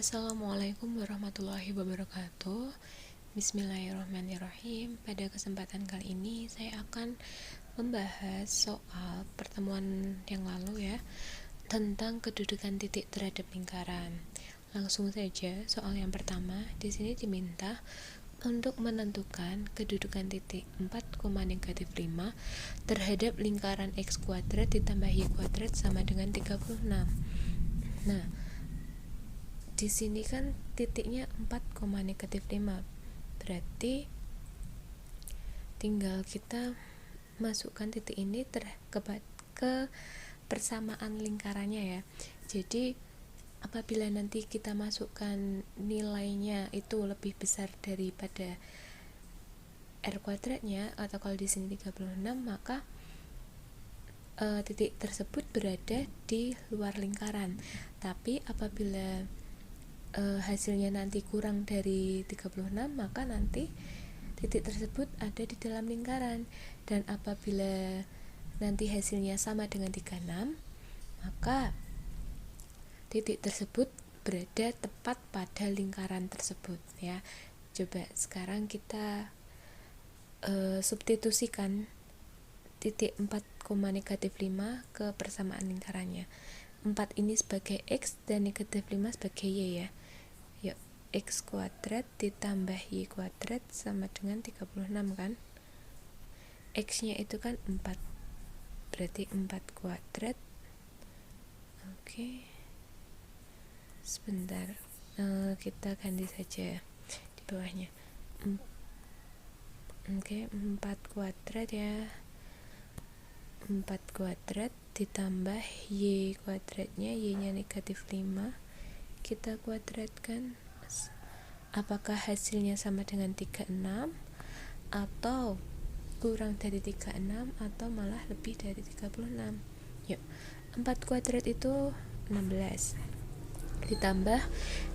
Assalamualaikum warahmatullahi wabarakatuh. Bismillahirrahmanirrahim. Pada kesempatan kali ini saya akan membahas soal pertemuan yang lalu ya, tentang kedudukan titik terhadap lingkaran. Langsung saja, soal yang pertama di sini diminta untuk menentukan kedudukan titik 4,-5 terhadap lingkaran x kuadrat ditambah y kuadrat sama dengan 36. Nah, di sini kan titiknya 4,-5, berarti tinggal kita masukkan titik ini ke persamaan lingkarannya ya. Jadi apabila nanti kita masukkan nilainya itu lebih besar daripada r kuadratnya, atau kalau di sini 36, maka titik tersebut berada di luar lingkaran. Tapi apabila hasilnya nanti kurang dari 36, maka nanti titik tersebut ada di dalam lingkaran. Dan apabila nanti hasilnya sama dengan 36, maka titik tersebut berada tepat pada lingkaran tersebut ya. Coba sekarang kita substitusikan titik 4,-5 ke persamaan lingkarannya. 4 ini sebagai x dan negatif 5 sebagai y ya. Yuk, x kuadrat ditambah y kuadrat sama dengan 36 kan. X nya itu kan 4, berarti 4 kuadrat. Oke, sebentar, kita ganti saja di bawahnya. Oke, 4 kuadrat ya, 4 kuadrat ditambah y kuadratnya, y nya negatif 5, kita kuadratkan. Apakah hasilnya sama dengan 36 atau kurang dari 36 atau malah lebih dari 36? Yuk, 4 kuadrat itu 16 ditambah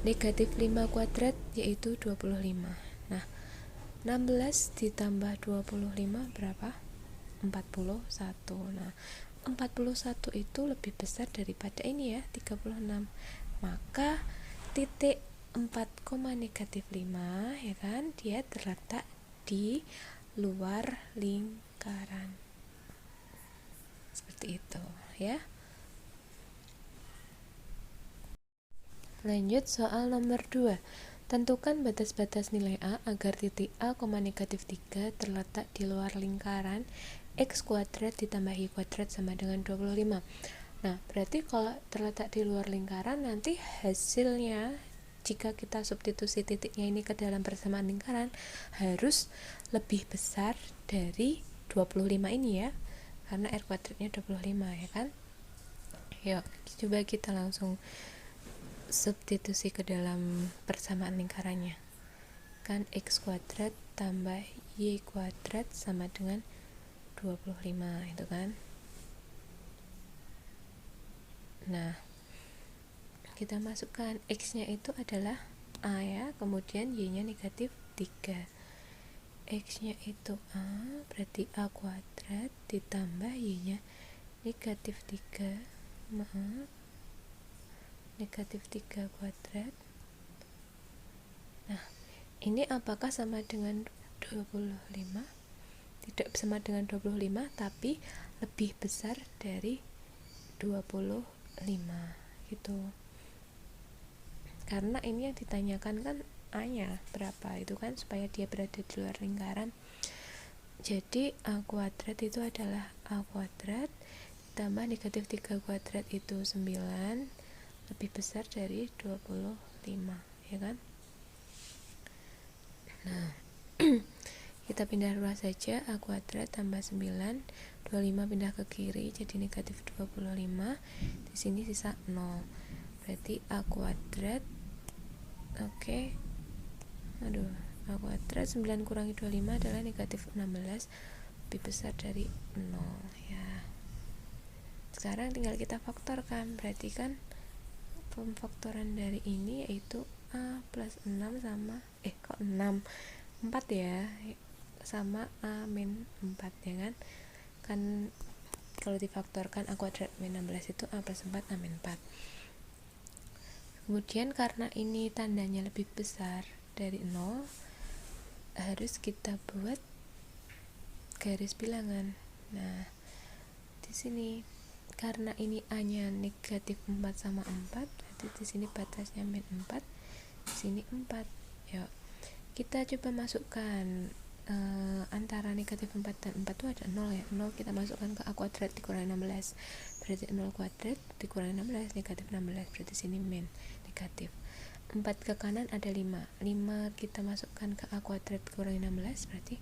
negatif 5 kuadrat yaitu 25. Nah, 16 ditambah 25 berapa? 41. Nah, 41 itu lebih besar daripada ini ya, 36. Maka titik 4,-5 ya kan, dia terletak di luar lingkaran. Seperti itu ya. Lanjut soal nomor 2. Tentukan batas-batas nilai A agar titik A, negatif 3 terletak di luar lingkaran x kuadrat ditambah y kuadrat sama dengan 25. Nah, berarti kalau terletak di luar lingkaran, nanti hasilnya jika kita substitusi titiknya ini ke dalam persamaan lingkaran harus lebih besar dari 25 ini ya, karena r kuadratnya 25 ya kan. Yuk, coba kita langsung substitusi ke dalam persamaan lingkarannya. Kan x kuadrat tambah y kuadrat sama dengan 25 itu kan. Nah, kita masukkan x nya itu adalah a ya, kemudian y nya negatif 3. X nya itu a, berarti a kuadrat ditambah y nya negatif 3, negatif 3 kuadrat. Nah, ini apakah sama dengan 25? Tidak sama dengan 25, tapi lebih besar dari 25 gitu. Karena ini yang ditanyakan kan a nya berapa itu kan, supaya dia berada di luar lingkaran. Jadi a kuadrat itu adalah a kuadrat tambah negatif 3 kuadrat itu 9, lebih besar dari 25 ya kan. Nah, kita pindah ruas saja, a kuadrat tambah 9, 25 pindah ke kiri jadi negatif 25, di sini sisa 0, berarti a kuadrat, oke, aduh, a kuadrat 9 kurangi 25 adalah negatif 16, lebih besar dari 0 ya. Sekarang tinggal kita faktorkan, berarti kan pemfaktoran dari ini yaitu a plus 6 sama 4 ya, sama a min 4 ya kan. Kan kalau difaktorkan a kuadrat min 16 itu a plus 4 a min 4. Kemudian karena ini tandanya lebih besar dari 0, harus kita buat garis bilangan. Nah, di sini karena ini A-nya negatif 4 sama 4, berarti di sini batasnya min 4, di sini 4. Yuk, kita coba masukkan antara negatif 4 dan 4 itu ada 0 ya. 0 kita masukkan ke A kuadrat dikurangi 16, berarti 0 kuadrat dikurangi 16, negatif 16, berarti sini min negatif. 4 ke kanan ada 5 kita masukkan ke A kuadrat dikurangi 16, berarti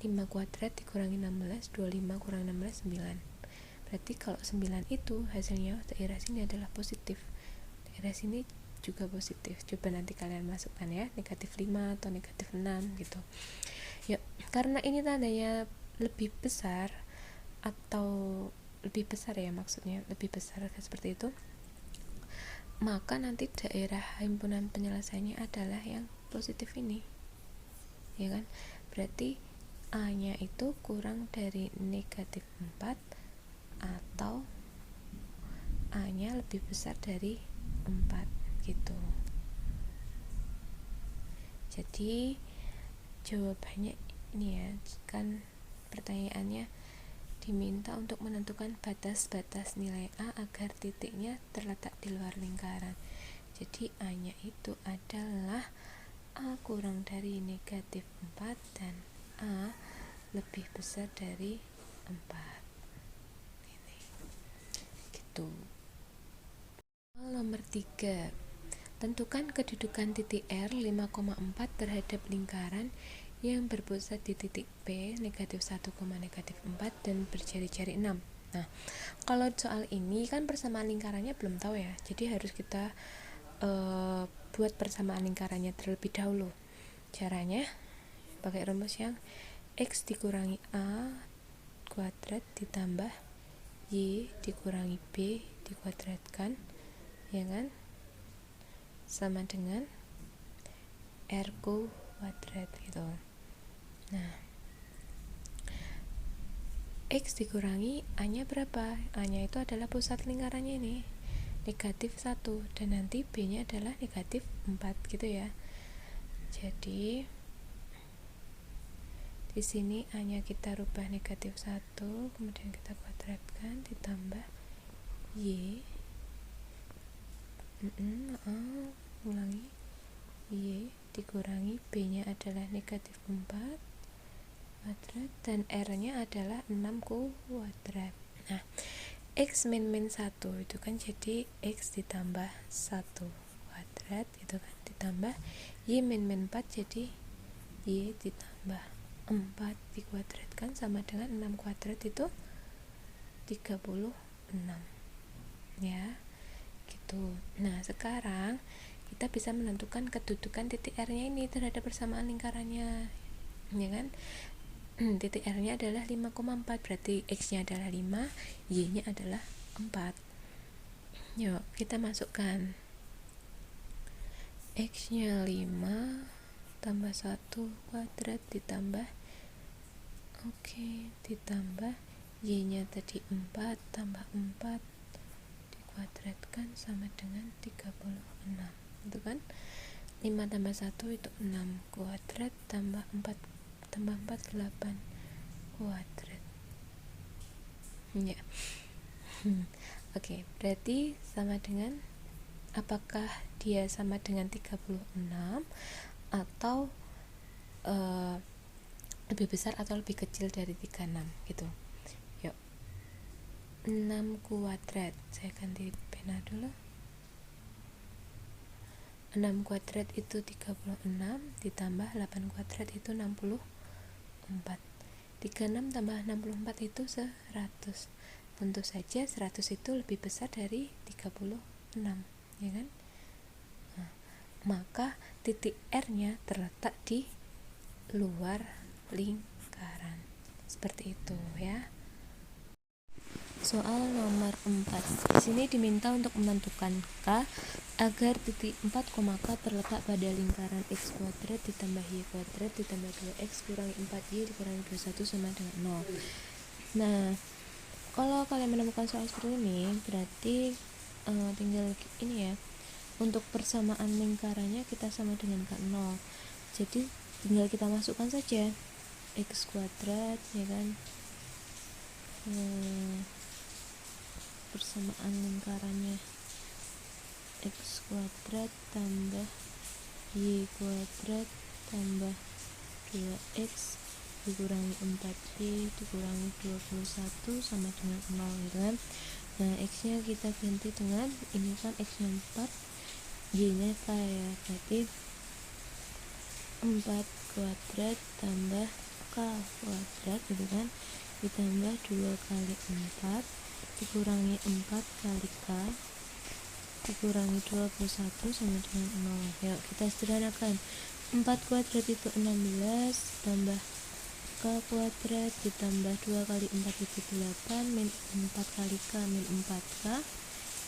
5 kuadrat dikurangi 16, 25 kurangi 16, 9. Berarti kalau 9 itu hasilnya daerah sini adalah positif, daerah sini juga positif. Coba nanti kalian masukkan ya, negatif 5 atau negatif 6 gitu. Ya, karena ini tandanya lebih besar atau lebih besar ya, maksudnya lebih besar seperti itu, maka nanti daerah himpunan penyelesaiannya adalah yang positif ini, ya kan? Berarti A nya itu kurang dari negatif 4 atau A nya lebih besar dari 4 gitu. Jadi jawabannya ini ya, kan pertanyaannya diminta untuk menentukan batas-batas nilai A agar titiknya terletak di luar lingkaran. Jadi A nya itu adalah A kurang dari negatif 4 dan A lebih besar dari 4. Ini gitu. Nomor 3, tentukan kedudukan titik R 5,4 terhadap lingkaran yang berpusat di titik P negatif 1, negatif 4 dan berjari-jari 6. Nah, kalau soal ini kan persamaan lingkarannya belum tahu ya, jadi harus kita buat persamaan lingkarannya terlebih dahulu. Caranya pakai rumus yang X dikurangi A kuadrat ditambah Y dikurangi B dikuadratkan, ya kan, sama dengan R kuadrat gitu. Nah, X dikurangi A nya berapa? A nya itu adalah pusat lingkarannya ini, negatif 1, dan nanti B nya adalah negatif 4 gitu ya. Jadi di sini A nya kita rubah negatif 1, kemudian kita kuadratkan ditambah Y ulangi, Y dikurangi B nya adalah negatif 4 kuadrat dan R nya adalah 6 kuadrat. Nah, X min 1 itu kan jadi X ditambah 1 kuadrat itu kan, ditambah Y min 4 jadi Y ditambah 4 dikuadratkan sama dengan 6 kuadrat itu 36 ya gitu. Nah, sekarang kita bisa menentukan kedudukan titik R nya ini terhadap persamaan lingkarannya, ya kan. Titik R nya adalah 5,4, berarti X nya adalah 5, Y nya adalah 4. Yuk kita masukkan X nya 5 tambah 1 kuadrat ditambah ditambah Y nya tadi 4 tambah 4 dikuadratkan sama dengan 36, itu kan. 5 tambah 1 itu 6 kuadrat tambah 4 tambah 4 8 kuadrat ya. Oke, berarti sama dengan, apakah dia sama dengan 36 atau lebih besar atau lebih kecil dari 36 gitu. Yuk, 6 kuadrat, saya ganti pena dulu. 6 kuadrat itu 36 ditambah 8 kuadrat itu 64. 36 tambah 64 itu 100. Tentu saja 100 itu lebih besar dari 36, ya kan? Nah, maka titik R nya terletak di luar lingkaran. Seperti itu ya. Soal nomor 4. Di sini diminta untuk menentukan K agar titik 4, K terletak pada lingkaran X kuadrat ditambah Y kuadrat ditambah 2X kurangi 4Y dikurangi 21 sama dengan 0. Nah, kalau kalian menemukan soal seperti ini, berarti tinggal ini ya, untuk persamaan lingkarannya kita sama dengan K0, jadi tinggal kita masukkan saja X kuadrat, ya kan. Persamaan lingkarannya X kuadrat tambah Y kuadrat tambah 2X dikurangi 4Y dikurangi 21 sama dengan 0, gitu kan. Nah, X nya kita ganti dengan ini kan X nya 4, Y nya K ya, berarti 4 kuadrat tambah K kuadrat, gitu kan, ditambah 2 kali 4 dikurangi 4 kali K dikurangi 21 sama dengan 0. Yuk kita sederhanakan. 4 kuadrat itu 16 tambah K kuadrat ditambah 2 kali 4 itu 8 min 4 kali K min 4K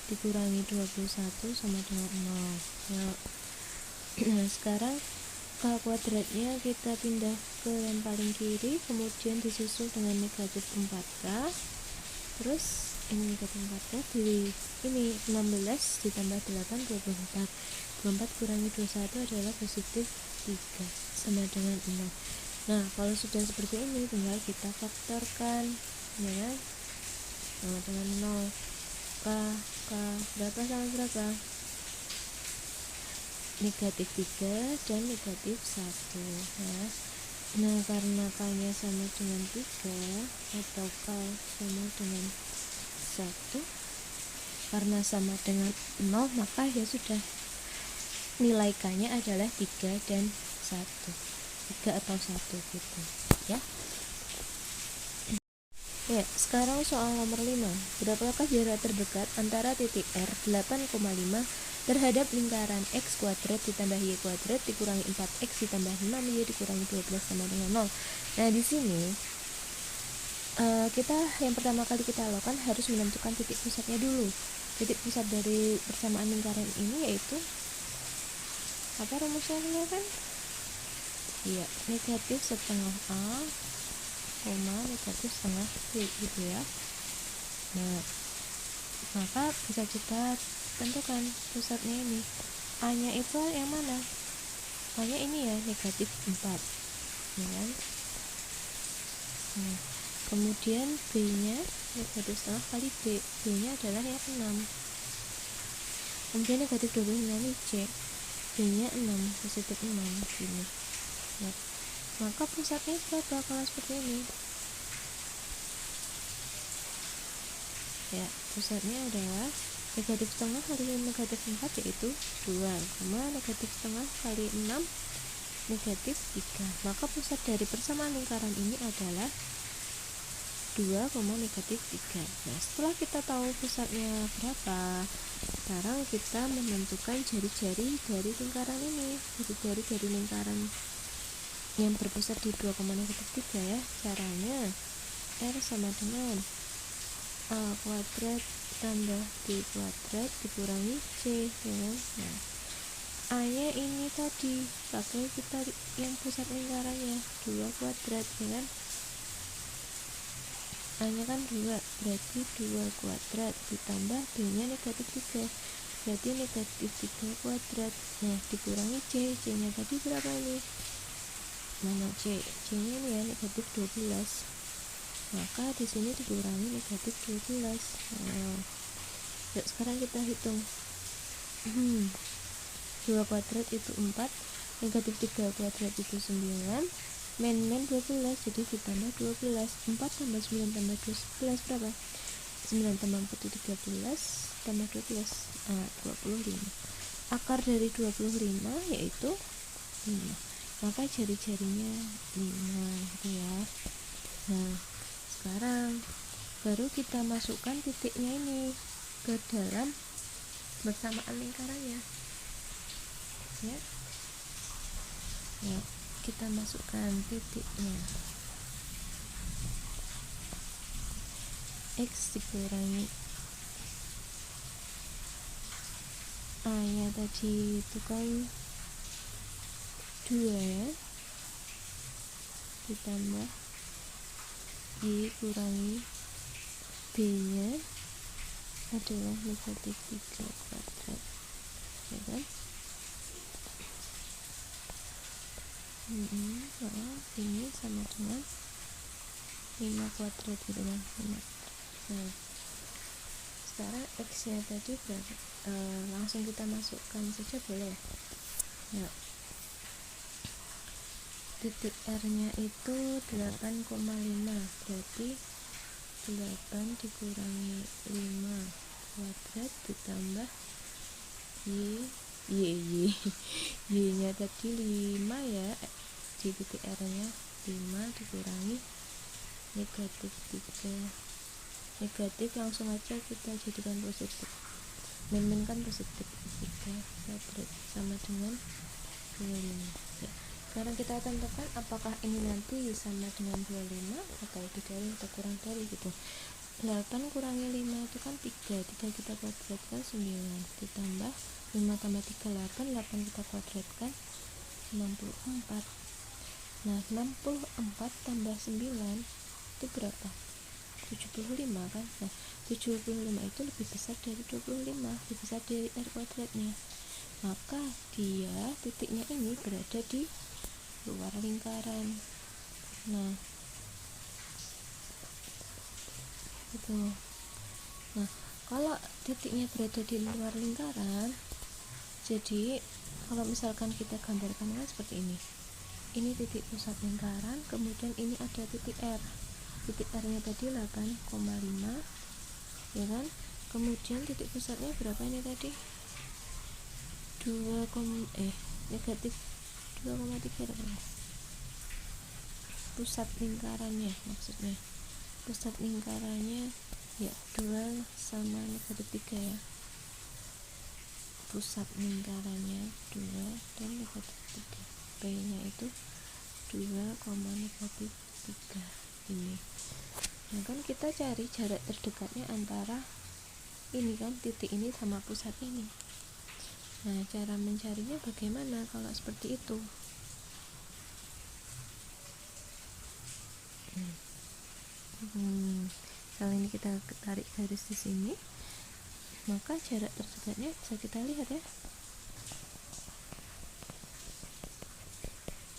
dikurangi 21 sama dengan 0. Yuk. Nah, sekarang K kuadratnya kita pindah ke yang paling kiri, kemudian disusul dengan negatif 4K, terus ini negatif 4K di ini 16 ditambah 8 24 kurangi 21 adalah positif 3 sama dengan 0. Nah, kalau sudah seperti ini tinggal kita faktorkan, ya, sama dengan 0. K berapa sama berapa? Negatif 3 dan negatif 1 ya. Nah, karena K nya sama dengan 3 atau K sama dengan 1, karena sama dengan 0 maka ya sudah, nilai K nya adalah 3 dan 1, 3 atau 1 gitu ya. Ya, sekarang soal nomor 5. Berapakah jarak terdekat antara titik R 8,5 terhadap lingkaran X kuadrat ditambah Y kuadrat dikurangi 4X ditambah 6Y dikurangi 12 sama dengan 0. Nah, di sini kita yang pertama kali kita lakukan harus menentukan titik pusatnya dulu. Titik pusat dari persamaan lingkaran ini yaitu apa rumusnya kan? Iya, negatif setengah A, negatif setengah B gitu ya. Nah, maka bisa kita tentukan pusatnya ini. A nya itu yang mana? A nya ini ya, negatif 4 ya kan? Nah, kemudian B nya negatif setengah kali B nya adalah yang 6, kemudian negatif 26 C, B nya 6, positif 6 gini ya. Maka pusatnya berapa kalau seperti ini ya? Pusatnya adalah negatif setengah kali negatif 4 yaitu 2, negatif setengah kali 6 negatif 3. Maka pusat dari persamaan lingkaran ini adalah 2, negatif 3. Nah, setelah kita tahu pusatnya berapa, sekarang kita menentukan jari-jari dari lingkaran ini, jari-jari dari lingkaran yang berpusat di 2, negatif 3 ya. Caranya R sama dengan A kuadrat tambah B kuadrat dikurangi C ya. Nah, A nya ini tadi pakai kita yang pusat lingkarannya 2 kuadrat ya kan. A nya kan 2, berarti 2 kuadrat ditambah B nya negatif 3, berarti negatif 3 kuadrat. Nah, dikurangi C nya tadi berapa ini? Mana C nya ini ya, negatif 12, maka di sini dikurangi negatif 12. Nah, yuk sekarang kita hitung. 2 kuadrat itu 4, negatif 3 kuadrat itu 9, min 12, jadi ditambah 12. 4 tambah 9 tambah 12 berapa? 9 tambah 4 itu 13 tambah 12, 25. Akar dari 25 yaitu 5, maka jari-jarinya 5 gitu ya. Nah, sekarang baru kita masukkan titiknya ini ke dalam persamaan lingkarannya ya. Ya, kita masukkan titiknya. X dikurangi A nya tadi itu kan 2 ya, ditambah Y kurangi B nya adalah negatif 3 kuadrat ya kan? Ini sama dengan 5 kuadrat gitu kan, 5. Nah, sekarang x nya tadi berapa? Langsung kita masukkan saja boleh ya. Titik R nya itu 8,5, berarti 8 dikurangi 5 kuadrat ditambah y nya tadi 5 ya, di titik R nya 5 dikurangi negatif 3. Negatif langsung aja kita jadikan positif, min kan positif, 3 kuadrat sama dengan 25 ya. Sekarang kita tentukan apakah ini nanti sama dengan 25 atau lebih dari atau kurang dari gitu. 8 kurangi 5 itu kan 3 kita kuadratkan 9, ditambah 5 tambah 3 8 kita kuadratkan 64. Nah 64 tambah 9 itu berapa? 75 kan. Nah 75 itu lebih besar dari 25, lebih besar dari R kuadratnya, maka dia titiknya ini berada di luar lingkaran. Nah itu. Nah kalau titiknya berada di luar lingkaran, jadi kalau misalkan kita gambarkan kan seperti ini titik pusat lingkaran, kemudian ini ada titik R. Titik R nya tadi 8,5 ya kan, kemudian titik pusatnya berapa ini tadi? Negatif 2,3 pusat lingkarannya, maksudnya pusat lingkarannya ya 2 sama negatif 3 ya, pusat lingkarannya 2 dan negatif 3, P nya itu 2, negatif 3 ini. Nah kan kita cari jarak terdekatnya antara ini kan, titik ini sama pusat ini. Nah cara mencarinya bagaimana kalau seperti itu? Kalau ini kita tarik garis di sini, maka jarak terdekatnya bisa kita lihat ya.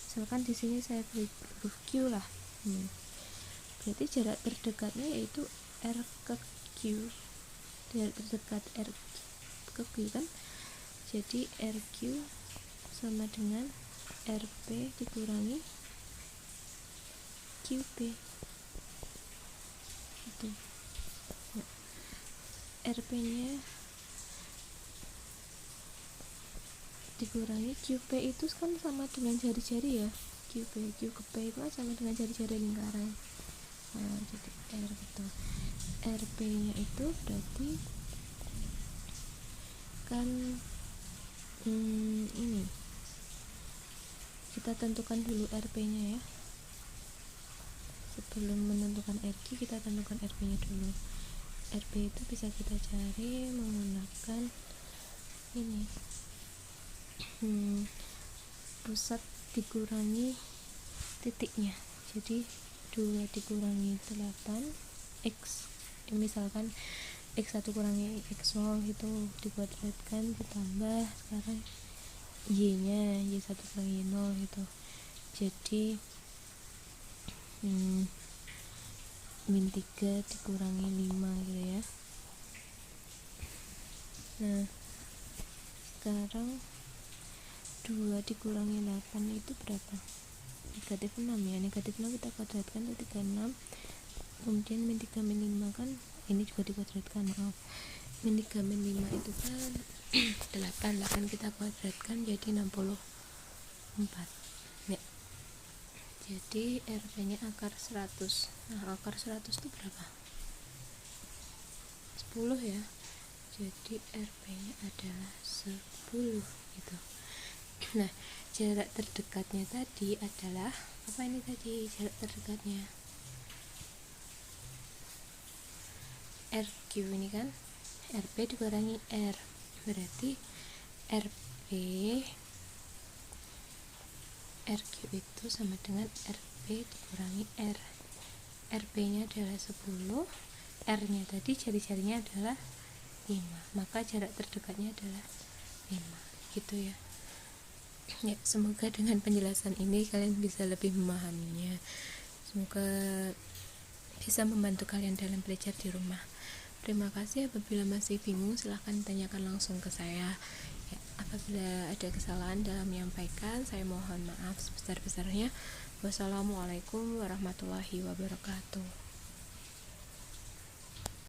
Misalkan di sini saya beri huruf Q lah. Berarti jarak terdekatnya yaitu R ke Q. Jarak terdekat R ke Q kan. Jadi RQ sama dengan RP dikurangi QP. Itu. Nah, RP nya dikurangi QP itu kan sama dengan jari-jari ya. Q ke P itu kan sama dengan jari-jari lingkaran. Nah, jadi R gitu. RP nya itu berarti kan ini kita tentukan dulu RP nya ya. Sebelum menentukan RQ kita tentukan RP nya dulu. RP itu bisa kita cari menggunakan ini, pusat dikurangi titiknya, jadi 2 dikurangi 8 X, misalkan X1 kurangi X0 itu dikuadratkan, ditambah sekarang Y nya Y1 kurangi Y0 itu jadi min 3 dikurangi 5 gitu ya. Nah sekarang 2 dikurangi 8 itu berapa? Negatif 6 ya, negatif 6 kita kuadratkan itu 36, kemudian min 3 min 5 kan ini juga dikuadratkan, maaf, min 3 min 5 itu kan 8 kita kuadratkan jadi 64 ya. Jadi RP nya akar 100. Nah akar 100 itu berapa? 10 ya, jadi RP nya adalah 10 gitu. Nah jarak terdekatnya tadi adalah apa ini tadi? Jarak terdekatnya RQ ini kan, RP dikurangi R, berarti RQ itu sama dengan RP dikurangi R. RP nya adalah 10, R nya tadi jari-jarinya adalah 5, maka jarak terdekatnya adalah 5. gitu ya. Ya, semoga dengan penjelasan ini kalian bisa lebih memahaminya. Semoga bisa membantu kalian dalam belajar di rumah. Terima kasih. Apabila masih bingung, silahkan tanyakan langsung ke saya. Ya, apabila ada kesalahan dalam menyampaikan, saya mohon maaf sebesar-besarnya. Wassalamualaikum warahmatullahi wabarakatuh.